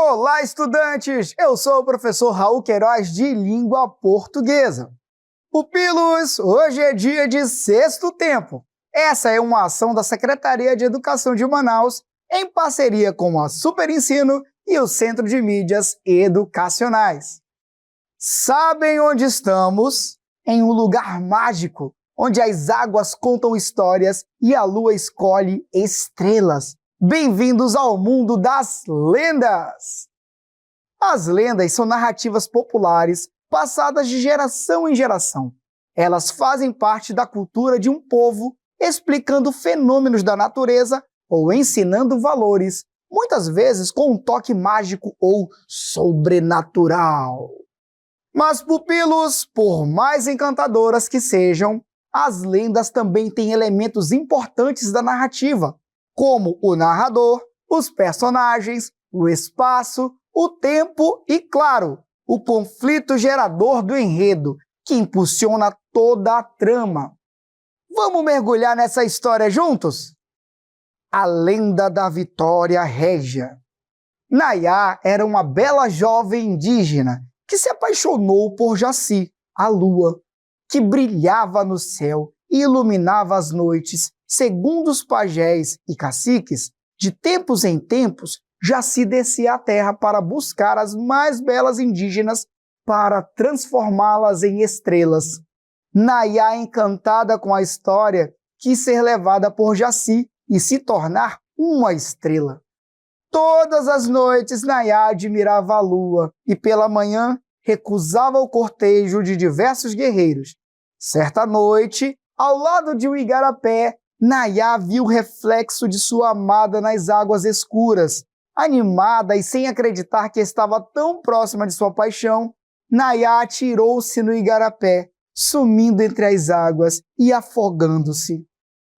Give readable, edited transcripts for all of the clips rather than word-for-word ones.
Olá, estudantes! Eu sou o professor Raul Queiroz de Língua Portuguesa. Pupilos, hoje é dia de Sexto Tempo. Essa é uma ação da Secretaria de Educação de Manaus em parceria com a Super Ensino e o Centro de Mídias Educacionais. Sabem onde estamos? Em um lugar mágico, onde as águas contam histórias e a lua escolhe estrelas. Bem-vindos ao mundo das lendas! As lendas são narrativas populares passadas de geração em geração. Elas fazem parte da cultura de um povo, explicando fenômenos da natureza ou ensinando valores, muitas vezes com um toque mágico ou sobrenatural. Mas, pupilos, por mais encantadoras que sejam, as lendas também têm elementos importantes da narrativa, como o narrador, os personagens, o espaço, o tempo e, claro, o conflito gerador do enredo, que impulsiona toda a trama. Vamos mergulhar nessa história juntos? A lenda da Vitória Régia. Nayá era uma bela jovem indígena que se apaixonou por Jaci, a lua, que brilhava no céu e iluminava as noites. Segundo os pajés e caciques, de tempos em tempos, Jaci descia à terra para buscar as mais belas indígenas para transformá-las em estrelas. Nayá, encantada com a história, quis ser levada por Jaci e se tornar uma estrela. Todas as noites, Nayá admirava a lua e, pela manhã, recusava o cortejo de diversos guerreiros. Certa noite, ao lado de um igarapé, Nayá viu o reflexo de sua amada nas águas escuras. Animada e sem acreditar que estava tão próxima de sua paixão, Nayá atirou-se no igarapé, sumindo entre as águas e afogando-se.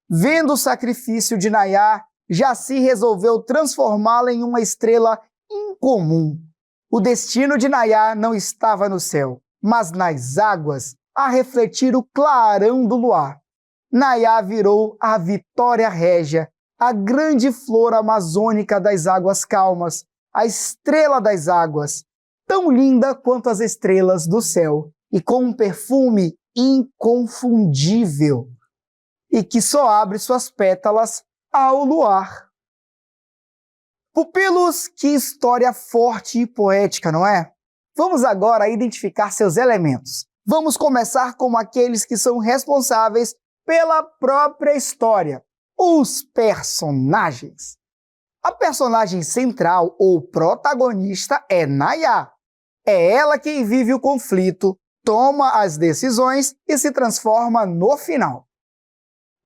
Vendo o sacrifício de Nayá, Jaci resolveu transformá-la em uma estrela incomum. O destino de Nayá não estava no céu, mas nas águas, a refletir o clarão do luar. Nayá virou a Vitória Régia, a grande flor amazônica das águas calmas, a estrela das águas, tão linda quanto as estrelas do céu, e com um perfume inconfundível, e que só abre suas pétalas ao luar. Pupilos, que história forte e poética, não é? Vamos agora identificar seus elementos. Vamos começar com aqueles que são responsáveis pela própria história, os personagens. A personagem central ou protagonista é Nayá. É ela quem vive o conflito, toma as decisões e se transforma no final.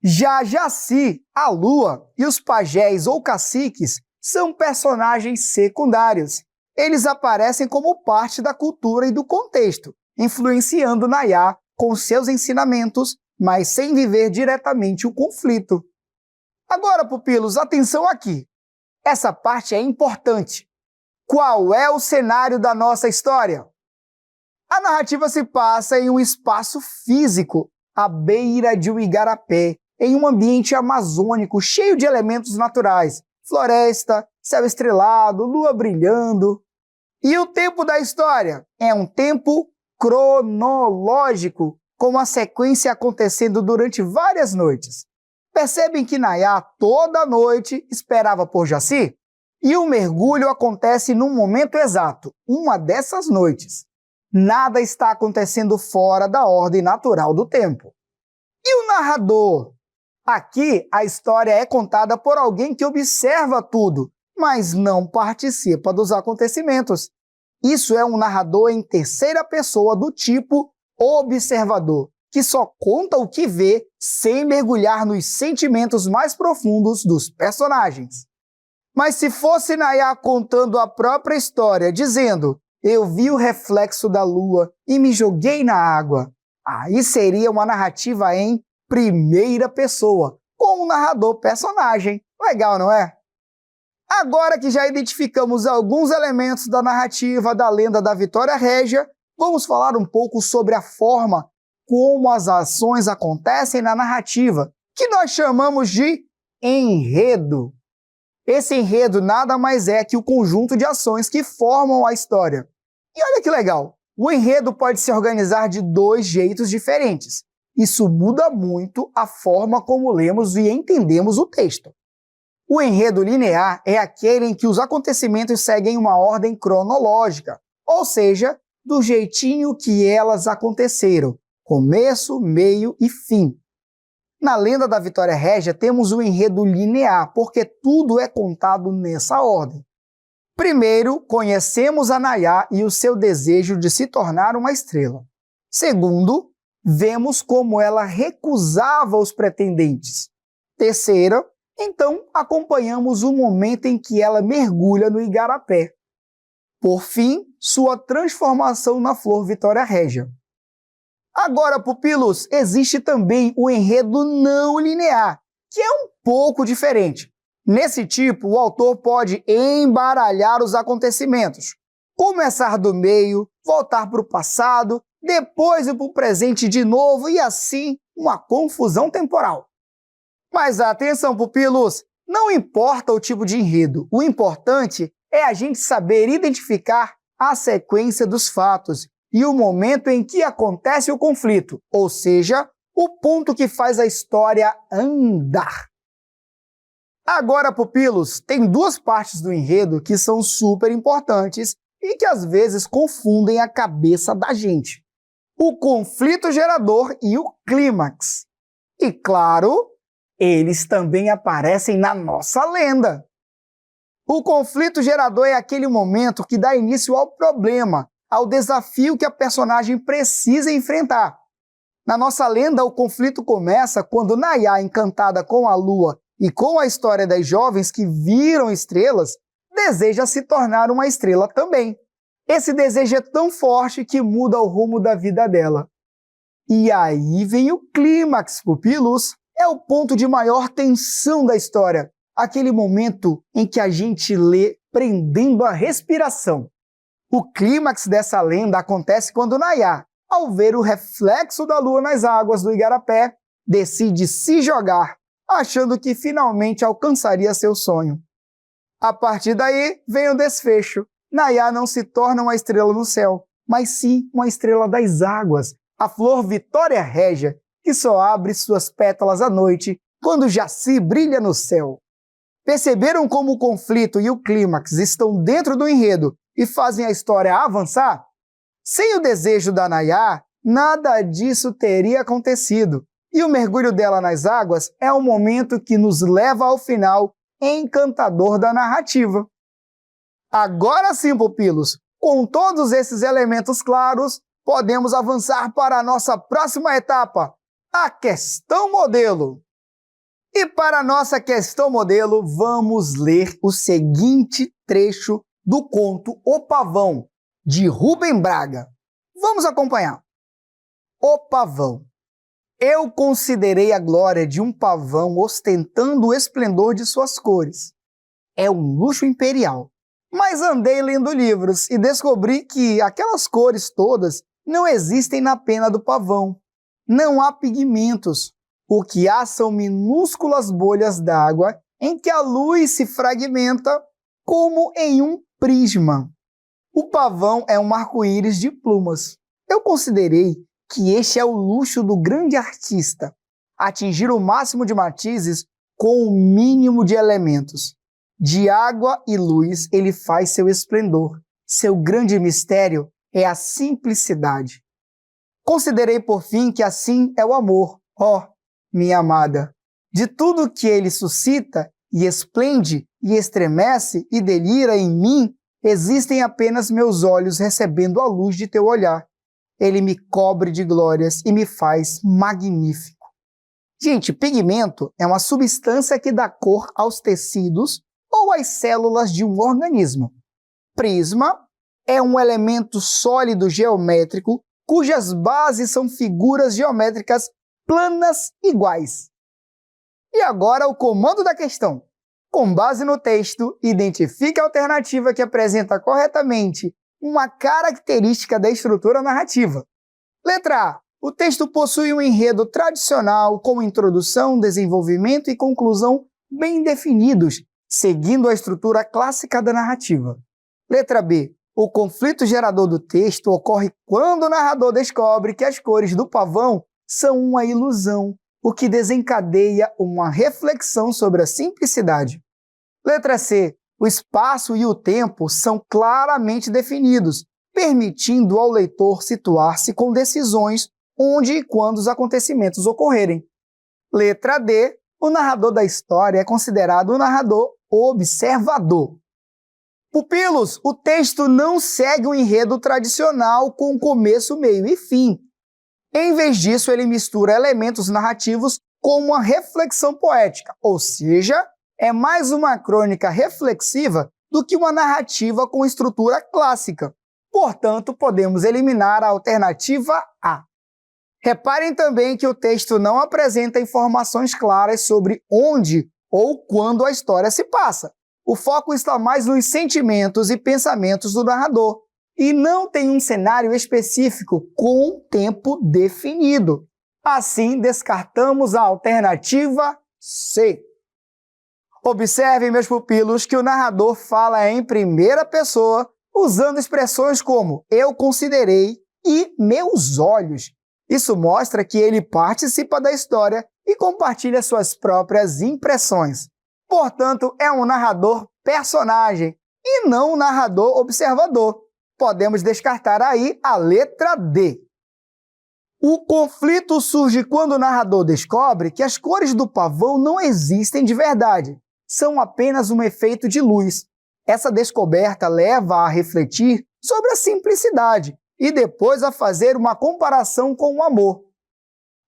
Já Jaci, a lua e os pajés ou caciques são personagens secundários. Eles aparecem como parte da cultura e do contexto, influenciando Nayá com seus ensinamentos, mas sem viver diretamente o conflito. Agora, pupilos, atenção aqui. Essa parte é importante. Qual é o cenário da nossa história? A narrativa se passa em um espaço físico, à beira de um igarapé, em um ambiente amazônico cheio de elementos naturais, floresta, céu estrelado, lua brilhando. E o tempo da história é um tempo cronológico, com uma sequência acontecendo durante várias noites. Percebem que Nayá toda noite esperava por Jaci? E o mergulho acontece num momento exato, uma dessas noites. Nada está acontecendo fora da ordem natural do tempo. E o narrador? Aqui a história é contada por alguém que observa tudo, mas não participa dos acontecimentos. Isso é um narrador em terceira pessoa do tipo observador, que só conta o que vê sem mergulhar nos sentimentos mais profundos dos personagens. Mas se fosse Nayá contando a própria história, dizendo "Eu vi o reflexo da lua e me joguei na água", aí seria uma narrativa em primeira pessoa, com um narrador personagem. Legal, não é? Agora que já identificamos alguns elementos da narrativa da lenda da Vitória Régia, vamos falar um pouco sobre a forma como as ações acontecem na narrativa, que nós chamamos de enredo. Esse enredo nada mais é que o conjunto de ações que formam a história. E olha que legal, o enredo pode se organizar de dois jeitos diferentes. Isso muda muito a forma como lemos e entendemos o texto. O enredo linear é aquele em que os acontecimentos seguem uma ordem cronológica, ou seja, do jeitinho que elas aconteceram, começo, meio e fim. Na lenda da Vitória Régia temos o enredo linear, porque tudo é contado nessa ordem. Primeiro, conhecemos a Nayá e o seu desejo de se tornar uma estrela. Segundo, vemos como ela recusava os pretendentes. Terceira, então acompanhamos o momento em que ela mergulha no igarapé. Por fim, sua transformação na flor Vitória Régia. Agora, pupilos, existe também o enredo não linear, que é um pouco diferente. Nesse tipo, o autor pode embaralhar os acontecimentos, começar do meio, voltar para o passado, depois ir para o presente de novo e assim uma confusão temporal. Mas atenção, pupilos, não importa o tipo de enredo, o importante é a gente saber identificar a sequência dos fatos e o momento em que acontece o conflito, ou seja, o ponto que faz a história andar. Agora, pupilos, tem duas partes do enredo que são super importantes e que às vezes confundem a cabeça da gente. O conflito gerador e o clímax. E claro, eles também aparecem na nossa lenda. O conflito gerador é aquele momento que dá início ao problema, ao desafio que a personagem precisa enfrentar. Na nossa lenda, o conflito começa quando Nayá, encantada com a lua e com a história das jovens que viram estrelas, deseja se tornar uma estrela também. Esse desejo é tão forte que muda o rumo da vida dela. E aí vem o clímax, pupilos. É o ponto de maior tensão da história, aquele momento em que a gente lê prendendo a respiração. O clímax dessa lenda acontece quando Nayá, ao ver o reflexo da lua nas águas do igarapé, decide se jogar, achando que finalmente alcançaria seu sonho. A partir daí, vem o desfecho. Nayá não se torna uma estrela no céu, mas sim uma estrela das águas, a flor Vitória Régia, que só abre suas pétalas à noite, quando Jaci brilha no céu. Perceberam como o conflito e o clímax estão dentro do enredo e fazem a história avançar? Sem o desejo da Nayá, nada disso teria acontecido. E o mergulho dela nas águas é o momento que nos leva ao final encantador da narrativa. Agora sim, pupilos, com todos esses elementos claros, podemos avançar para a nossa próxima etapa, a questão modelo. E para a nossa questão modelo, vamos ler o seguinte trecho do conto O Pavão, de Rubem Braga. Vamos acompanhar. O Pavão. Eu considerei a glória de um pavão ostentando o esplendor de suas cores. É um luxo imperial. Mas andei lendo livros e descobri que aquelas cores todas não existem na pena do pavão. Não há pigmentos. O que há são minúsculas bolhas d'água em que a luz se fragmenta como em um prisma. O pavão é um arco-íris de plumas. Eu considerei que este é o luxo do grande artista, atingir o máximo de matizes com o mínimo de elementos. De água e luz ele faz seu esplendor. Seu grande mistério é a simplicidade. Considerei por fim que assim é o amor, ó, minha amada. De tudo que ele suscita e esplende e estremece e delira em mim, existem apenas meus olhos recebendo a luz de teu olhar. Ele me cobre de glórias e me faz magnífico. Gente, pigmento é uma substância que dá cor aos tecidos ou às células de um organismo. Prisma é um elemento sólido geométrico cujas bases são figuras geométricas planas iguais. E agora o comando da questão. Com base no texto, identifique a alternativa que apresenta corretamente uma característica da estrutura narrativa. Letra A. O texto possui um enredo tradicional com introdução, desenvolvimento e conclusão bem definidos, seguindo a estrutura clássica da narrativa. Letra B. O conflito gerador do texto ocorre quando o narrador descobre que as cores do pavão são uma ilusão, o que desencadeia uma reflexão sobre a simplicidade. Letra C. O espaço e o tempo são claramente definidos, permitindo ao leitor situar-se com decisões onde e quando os acontecimentos ocorrerem. Letra D. O narrador da história é considerado um narrador observador. Pupilos, o texto não segue um enredo tradicional com começo, meio e fim. Em vez disso, ele mistura elementos narrativos com uma reflexão poética, ou seja, é mais uma crônica reflexiva do que uma narrativa com estrutura clássica. Portanto, podemos eliminar a alternativa A. Reparem também que o texto não apresenta informações claras sobre onde ou quando a história se passa. O foco está mais nos sentimentos e pensamentos do narrador, e não tem um cenário específico com tempo definido. Assim, descartamos a alternativa C. Observem, meus pupilos, que o narrador fala em primeira pessoa, usando expressões como eu considerei e meus olhos. Isso mostra que ele participa da história e compartilha suas próprias impressões. Portanto, é um narrador personagem e não um narrador observador. Podemos descartar aí a letra D. O conflito surge quando o narrador descobre que as cores do pavão não existem de verdade, são apenas um efeito de luz. Essa descoberta leva a refletir sobre a simplicidade e depois a fazer uma comparação com o amor.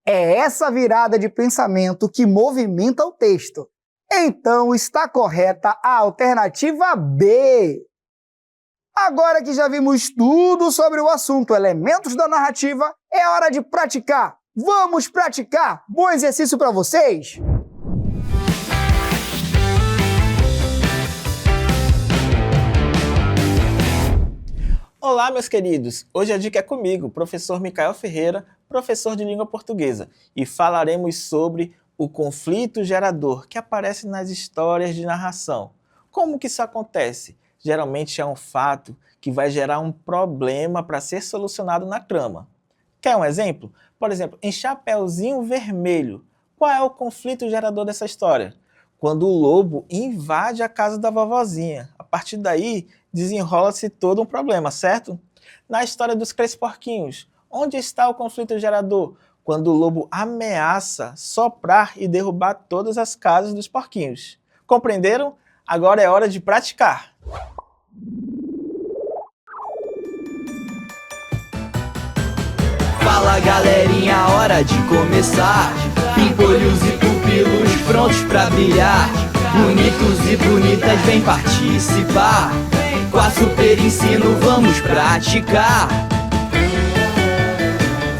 É essa virada de pensamento que movimenta o texto. Então está correta a alternativa B. Agora que já vimos tudo sobre o assunto elementos da narrativa, é hora de praticar. Vamos praticar! Bom exercício para vocês! Olá, meus queridos! Hoje a dica é comigo, professor Micael Ferreira, professor de língua portuguesa, e falaremos sobre o conflito gerador que aparece nas histórias de narração. Como que isso acontece? Geralmente é um fato que vai gerar um problema para ser solucionado na trama. Quer um exemplo? Por exemplo, em Chapeuzinho Vermelho, qual é o conflito gerador dessa história? Quando o lobo invade a casa da vovozinha. A partir daí, desenrola-se todo um problema, certo? Na história dos Três Porquinhos, onde está o conflito gerador? Quando o lobo ameaça soprar e derrubar todas as casas dos porquinhos. Compreenderam? Agora é hora de praticar! Fala galerinha, hora de começar. Pimpolhos e pupilos prontos pra brilhar. Bonitos e bonitas, vem participar. Com a Super Ensino vamos praticar.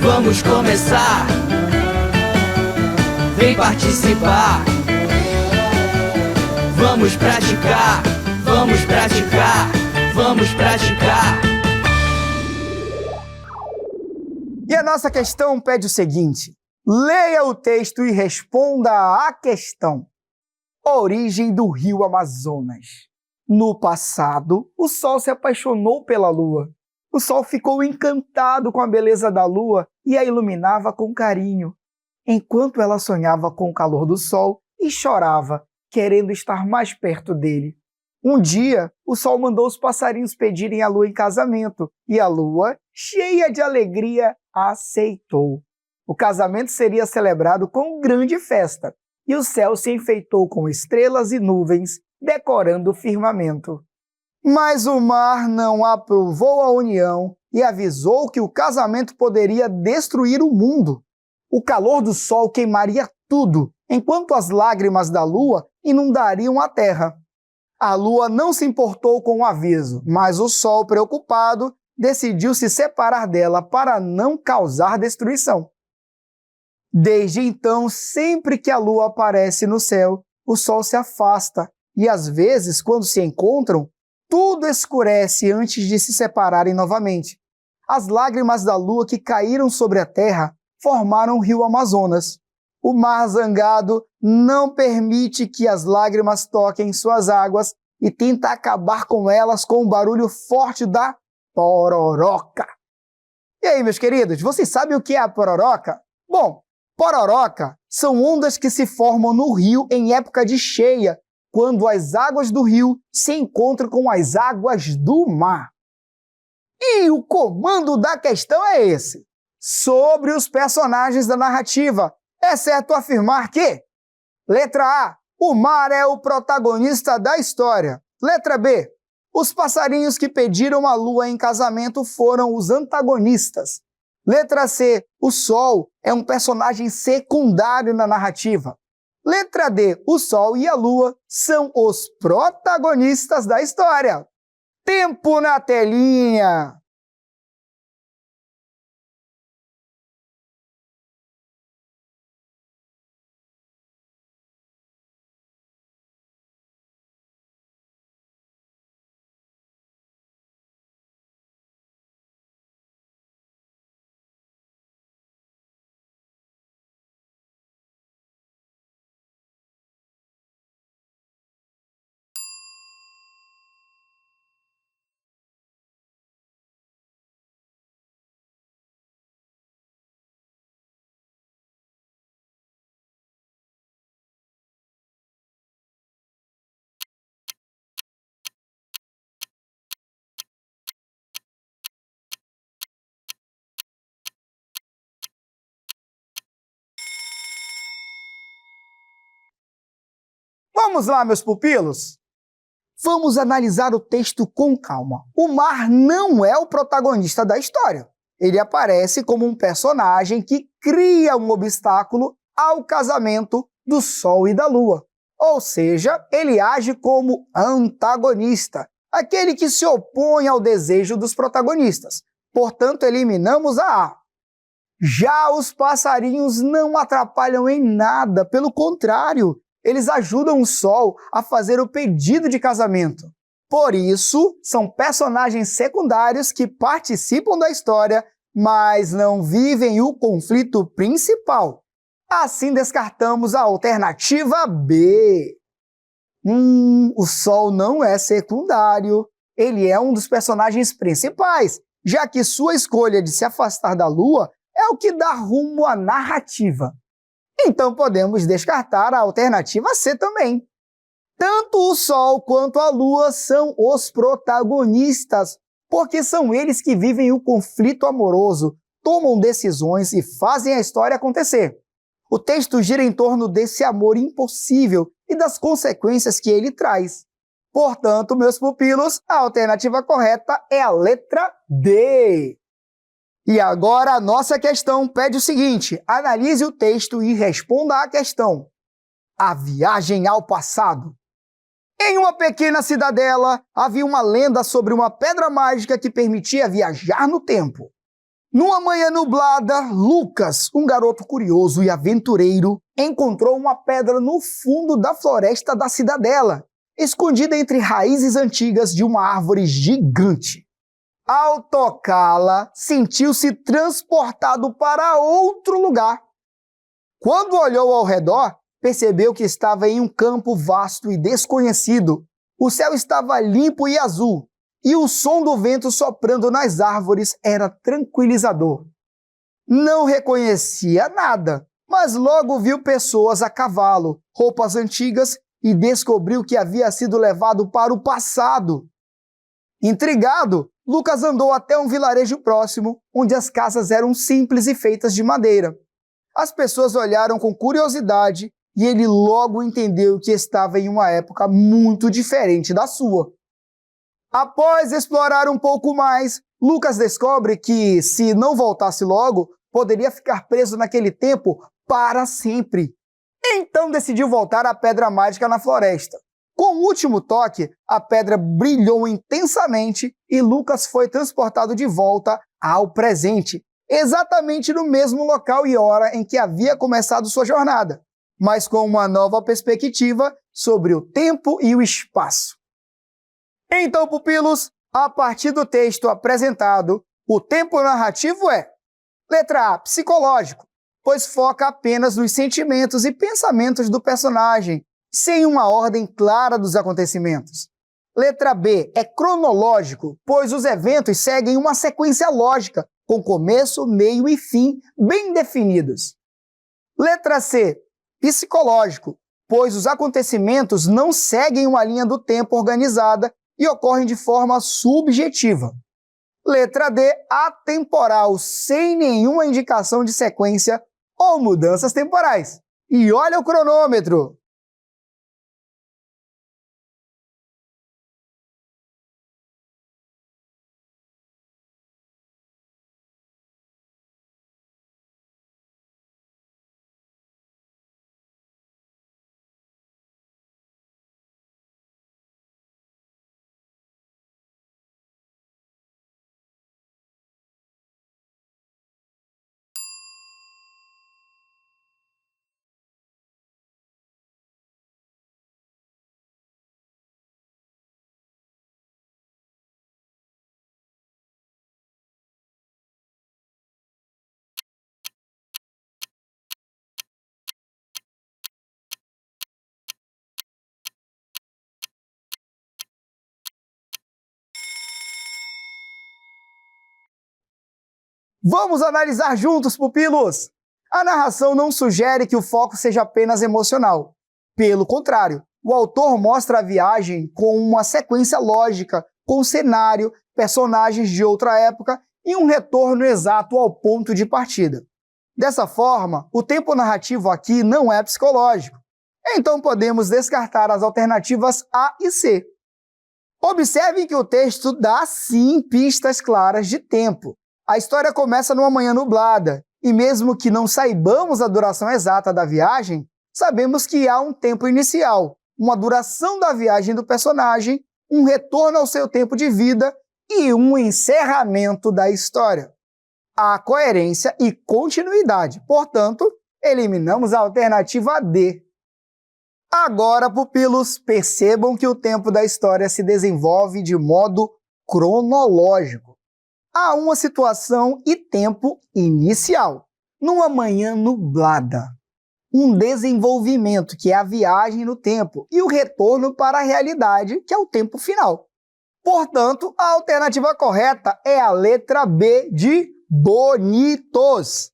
Vamos começar. Vem participar. Vamos praticar. Vamos praticar. Vamos praticar. E a nossa questão pede o seguinte: leia o texto e responda à questão. Origem do rio Amazonas. No passado, o Sol se apaixonou pela Lua. O Sol ficou encantado com a beleza da Lua e a iluminava com carinho, enquanto ela sonhava com o calor do Sol e chorava, querendo estar mais perto dele. Um dia, o Sol mandou os passarinhos pedirem a Lua em casamento, e a Lua, cheia de alegria, aceitou. O casamento seria celebrado com grande festa, e o céu se enfeitou com estrelas e nuvens, decorando o firmamento. Mas o mar não aprovou a união e avisou que o casamento poderia destruir o mundo. O calor do Sol queimaria tudo, enquanto as lágrimas da Lua inundariam a terra. A Lua não se importou com o aviso, mas o Sol, preocupado, decidiu se separar dela para não causar destruição. Desde então, sempre que a Lua aparece no céu, o Sol se afasta e, às vezes, quando se encontram, tudo escurece antes de se separarem novamente. As lágrimas da Lua que caíram sobre a terra formaram o rio Amazonas. O mar zangado não permite que as lágrimas toquem suas águas e tenta acabar com elas com o barulho forte da pororoca. E aí, meus queridos, vocês sabem o que é a pororoca? Bom, pororoca são ondas que se formam no rio em época de cheia, quando as águas do rio se encontram com as águas do mar. E o comando da questão é esse: sobre os personagens da narrativa, é certo afirmar que: letra A, o mar é o protagonista da história. Letra B, os passarinhos que pediram a lua em casamento foram os antagonistas. Letra C, o sol é um personagem secundário na narrativa. Letra D, o sol e a lua são os protagonistas da história. Tempo na telinha! Vamos lá, meus pupilos? Vamos analisar o texto com calma. O mar não é o protagonista da história. Ele aparece como um personagem que cria um obstáculo ao casamento do Sol e da Lua. Ou seja, ele age como antagonista, aquele que se opõe ao desejo dos protagonistas. Portanto, eliminamos a A. Já os passarinhos não atrapalham em nada, pelo contrário, eles ajudam o Sol a fazer o pedido de casamento. Por isso, são personagens secundários que participam da história, mas não vivem o conflito principal. Assim, descartamos a alternativa B. O Sol não é secundário. Ele é um dos personagens principais, já que sua escolha de se afastar da Lua é o que dá rumo à narrativa. Então podemos descartar a alternativa C também. Tanto o Sol quanto a Lua são os protagonistas, porque são eles que vivem o conflito amoroso, tomam decisões e fazem a história acontecer. O texto gira em torno desse amor impossível e das consequências que ele traz. Portanto, meus pupilos, a alternativa correta é a letra D. E agora a nossa questão pede o seguinte: analise o texto e responda à questão. A viagem ao passado. Em uma pequena cidadela, havia uma lenda sobre uma pedra mágica que permitia viajar no tempo. Numa manhã nublada, Lucas, um garoto curioso e aventureiro, encontrou uma pedra no fundo da floresta da cidadela, escondida entre raízes antigas de uma árvore gigante. Ao tocá-la, sentiu-se transportado para outro lugar. Quando olhou ao redor, percebeu que estava em um campo vasto e desconhecido. O céu estava limpo e azul, e o som do vento soprando nas árvores era tranquilizador. Não reconhecia nada, mas logo viu pessoas a cavalo, roupas antigas e descobriu que havia sido levado para o passado. Intrigado, Lucas andou até um vilarejo próximo, onde as casas eram simples e feitas de madeira. As pessoas olharam com curiosidade e ele logo entendeu que estava em uma época muito diferente da sua. Após explorar um pouco mais, Lucas descobre que, se não voltasse logo, poderia ficar preso naquele tempo para sempre. Então decidiu voltar à pedra mágica na floresta. Com o último toque, a pedra brilhou intensamente e Lucas foi transportado de volta ao presente, exatamente no mesmo local e hora em que havia começado sua jornada, mas com uma nova perspectiva sobre o tempo e o espaço. Então, pupilos, a partir do texto apresentado, o tempo narrativo é: letra A, psicológico, pois foca apenas nos sentimentos e pensamentos do personagem, sem uma ordem clara dos acontecimentos. Letra B é cronológico, pois os eventos seguem uma sequência lógica, com começo, meio e fim bem definidos. Letra C, psicológico, pois os acontecimentos não seguem uma linha do tempo organizada e ocorrem de forma subjetiva. Letra D, atemporal, sem nenhuma indicação de sequência ou mudanças temporais. E olha o cronômetro! Vamos analisar juntos, pupilos! A narração não sugere que o foco seja apenas emocional. Pelo contrário, o autor mostra a viagem com uma sequência lógica, com cenário, personagens de outra época e um retorno exato ao ponto de partida. Dessa forma, o tempo narrativo aqui não é psicológico. Então podemos descartar as alternativas A e C. Observem que o texto dá sim pistas claras de tempo. A história começa numa manhã nublada, e mesmo que não saibamos a duração exata da viagem, sabemos que há um tempo inicial, uma duração da viagem do personagem, um retorno ao seu tempo de vida e um encerramento da história. Há coerência e continuidade, portanto, eliminamos a alternativa D. Agora, pupilos, percebam que o tempo da história se desenvolve de modo cronológico. Há uma situação e tempo inicial, numa manhã nublada. Um desenvolvimento, que é a viagem no tempo, e o retorno para a realidade, que é o tempo final. Portanto, a alternativa correta é a letra B de bonitos.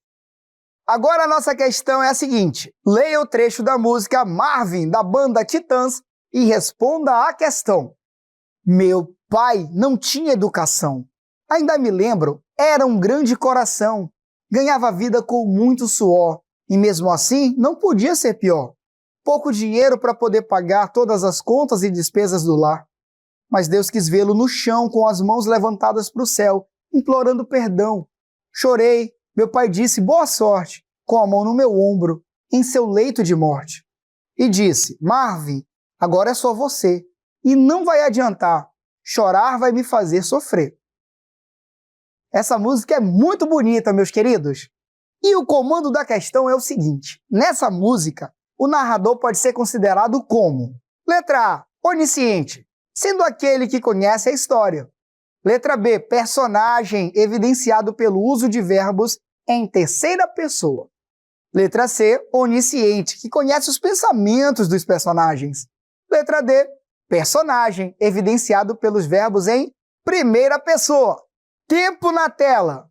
Agora a nossa questão é a seguinte: leia o trecho da música Marvin, da banda Titãs, e responda à questão. Meu pai não tinha educação. Ainda me lembro, era um grande coração. Ganhava vida com muito suor, e mesmo assim não podia ser pior. Pouco dinheiro para poder pagar todas as contas e despesas do lar. Mas Deus quis vê-lo no chão com as mãos levantadas para o céu, implorando perdão. Chorei, meu pai disse boa sorte, com a mão no meu ombro, em seu leito de morte. E disse, Marvin, agora é só você, e não vai adiantar, chorar vai me fazer sofrer. Essa música é muito bonita, meus queridos. E o comando da questão é o seguinte: nessa música, o narrador pode ser considerado como: letra A, onisciente, sendo aquele que conhece a história. Letra B, personagem, evidenciado pelo uso de verbos em terceira pessoa. Letra C, onisciente, que conhece os pensamentos dos personagens. Letra D, personagem, evidenciado pelos verbos em primeira pessoa. Tempo na tela!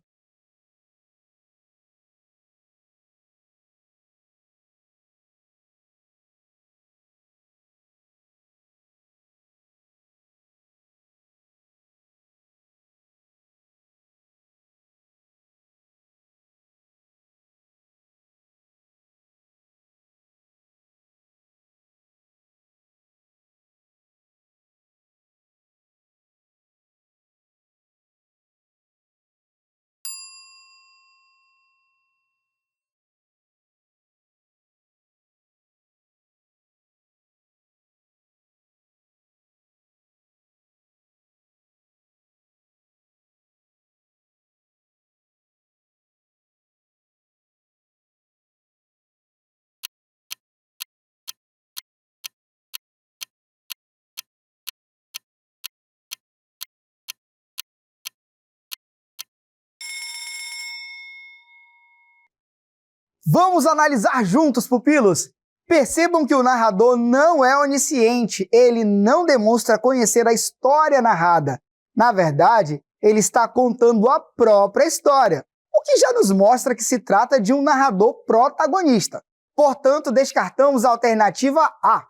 Vamos analisar juntos, pupilos! Percebam que o narrador não é onisciente, ele não demonstra conhecer a história narrada. Na verdade, ele está contando a própria história, o que já nos mostra que se trata de um narrador protagonista. Portanto, descartamos a alternativa A.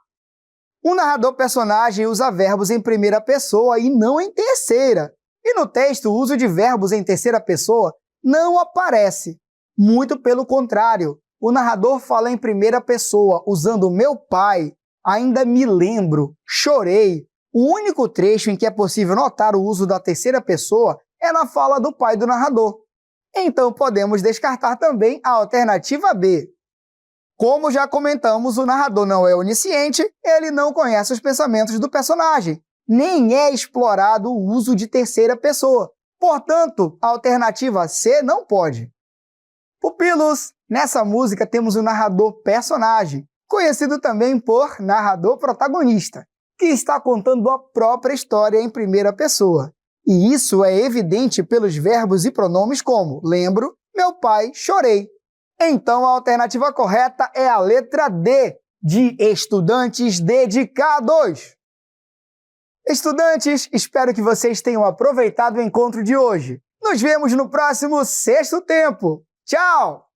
O narrador personagem usa verbos em primeira pessoa e não em terceira. E no texto, o uso de verbos em terceira pessoa não aparece. Muito pelo contrário, o narrador fala em primeira pessoa, usando meu pai, ainda me lembro, chorei. O único trecho em que é possível notar o uso da terceira pessoa é na fala do pai do narrador. Então podemos descartar também a alternativa B. Como já comentamos, o narrador não é onisciente, ele não conhece os pensamentos do personagem, nem é explorado o uso de terceira pessoa. Portanto, a alternativa C não pode. Pupilos, nessa música temos o narrador personagem, conhecido também por narrador protagonista, que está contando a própria história em primeira pessoa. E isso é evidente pelos verbos e pronomes como lembro, meu pai, chorei. Então a alternativa correta é a letra D, de estudantes dedicados. Estudantes, espero que vocês tenham aproveitado o encontro de hoje. Nos vemos no próximo Sexto Tempo. Tchau!